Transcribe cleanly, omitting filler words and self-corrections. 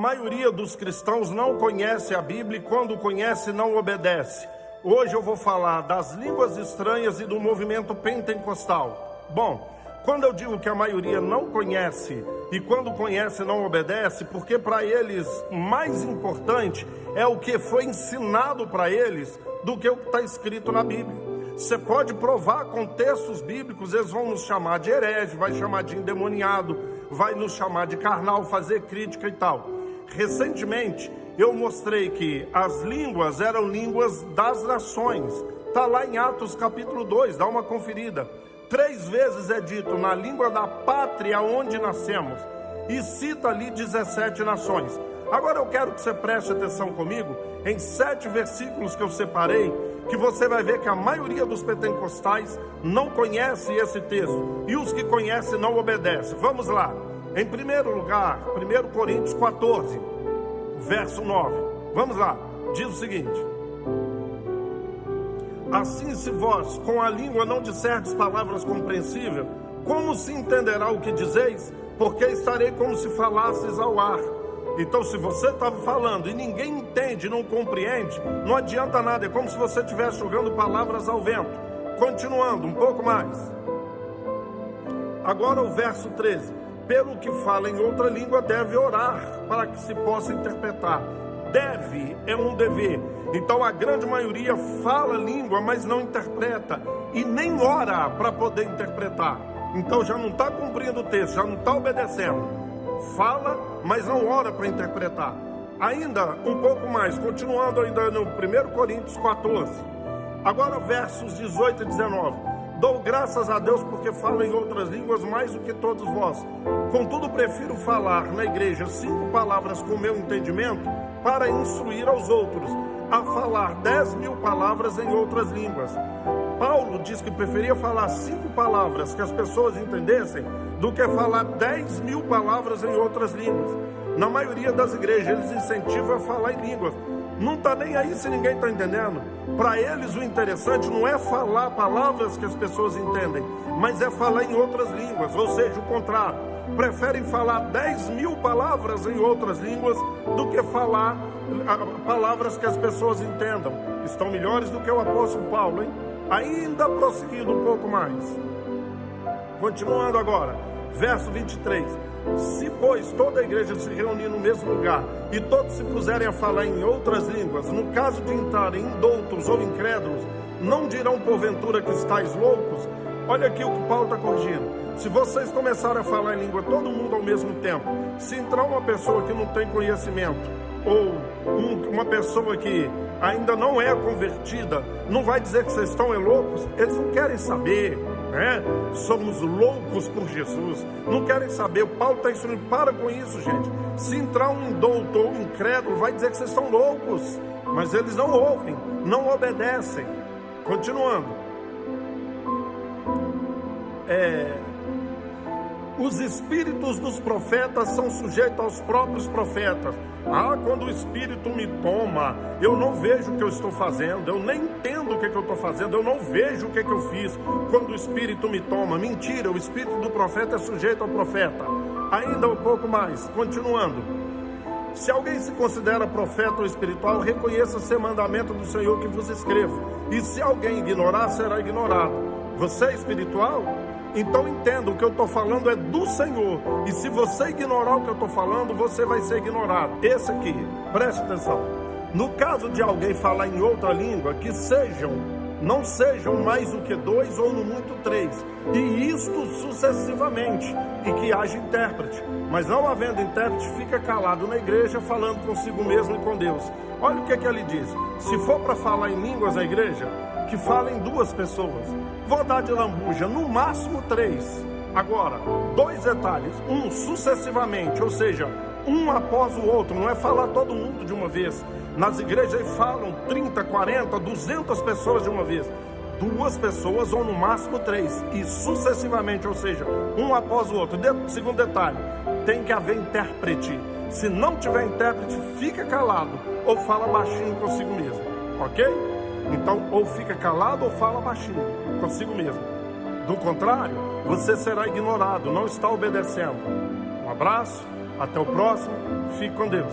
maioria dos cristãos não conhece a Bíblia e quando conhece não obedece. Hoje eu vou falar das línguas estranhas e do movimento pentecostal. Bom, quando eu digo que a maioria não conhece e quando conhece não obedece, porque para eles mais importante é o que foi ensinado para eles do que o que está escrito na Bíblia. Você pode provar com textos bíblicos, eles vão nos chamar de herege, vai chamar de endemoniado, vai nos chamar de carnal, fazer crítica e tal. Recentemente eu mostrei que as línguas eram línguas das nações. Está lá em Atos capítulo 2, dá uma conferida. 3 vezes é dito na língua da pátria onde nascemos. E cita ali 17 nações. Agora eu quero que você preste atenção comigo em 7 versículos que eu separei, que você vai ver que a maioria dos pentecostais não conhece esse texto. E os que conhecem não obedecem. Vamos lá. Em primeiro lugar, 1 Coríntios 14, verso 9. Vamos lá. Diz o seguinte: assim, se vós com a língua não disserdes palavras compreensíveis, como se entenderá o que dizeis? Porque estarei como se falasses ao ar. Então, se você estava falando e ninguém entende, não compreende, não adianta nada. É como se você estivesse jogando palavras ao vento. Continuando, um pouco mais. Agora o verso 13. Pelo que fala em outra língua, deve orar para que se possa interpretar. Deve é um dever. Então a grande maioria fala língua, mas não interpreta. E nem ora para poder interpretar. Então já não está cumprindo o texto, já não está obedecendo. Fala, mas não ora para interpretar. Ainda um pouco mais, continuando ainda no 1 Coríntios 14. Agora versos 18 e 19. Dou graças a Deus porque falo em outras línguas mais do que todos vós. Contudo, prefiro falar na igreja 5 palavras com meu entendimento para instruir aos outros, a falar 10.000 palavras em outras línguas. Paulo diz que preferia falar 5 palavras que as pessoas entendessem do que falar 10.000 palavras em outras línguas. Na maioria das igrejas, eles incentivam a falar em línguas. Não está nem aí se ninguém está entendendo. Para eles o interessante não é falar palavras que as pessoas entendem, mas é falar em outras línguas, ou seja, o contrário. Preferem falar 10.000 palavras em outras línguas do que falar palavras que as pessoas entendam. Estão melhores do que o apóstolo Paulo, hein? Ainda prosseguindo um pouco mais. Continuando agora, verso 23. Se, pois, toda a igreja se reunir no mesmo lugar e todos se puserem a falar em outras línguas, no caso de entrarem indoutos ou incrédulos, não dirão porventura que estáis loucos? Olha aqui o que Paulo está corrigindo. Se vocês começarem a falar em língua todo mundo ao mesmo tempo, se entrar uma pessoa que não tem conhecimento, ou uma pessoa que ainda não é convertida, não vai dizer que vocês estão loucos? Eles não querem saber. Somos loucos por Jesus, não querem saber. O Paulo está ensinando, para com isso, gente. Se entrar um indouto ou um incrédulo, vai dizer que vocês estão loucos, mas eles não ouvem, não obedecem. Continuando, os espíritos dos profetas são sujeitos aos próprios profetas. Quando o espírito me toma, eu não vejo o que eu estou fazendo, eu nem entendo o que eu estou fazendo, eu não vejo o que eu fiz quando o espírito me toma. Mentira, o espírito do profeta é sujeito ao profeta. Ainda um pouco mais, continuando. Se alguém se considera profeta ou espiritual, reconheça ser mandamento do Senhor que vos escrevo. E se alguém ignorar, será ignorado. Você é espiritual? Então entenda, o que eu estou falando é do Senhor. E se você ignorar o que eu estou falando, você vai ser ignorado. Esse aqui, preste atenção. No caso de alguém falar em outra língua, que não sejam mais do que 2 ou no muito 3. E isto sucessivamente. E que haja intérprete. Mas não havendo intérprete, fica calado na igreja, falando consigo mesmo e com Deus. Olha o que ele diz. Se for para falar em línguas na igreja, que falem 2 pessoas. Vou dar de lambuja, no máximo 3. Agora, 2 detalhes. Sucessivamente, ou seja, um após o outro. Não é falar todo mundo de uma vez. Nas igrejas falam 30, 40, 200 pessoas de uma vez. 2 pessoas ou no máximo 3. E sucessivamente, ou seja, um após o outro. Segundo detalhe, tem que haver intérprete. Se não tiver intérprete, fica calado ou fala baixinho consigo mesmo. Ok? Então, ou fica calado ou fala baixinho consigo mesmo. Do contrário, você será ignorado, não está obedecendo. Um abraço Até o próximo. Fique com Deus.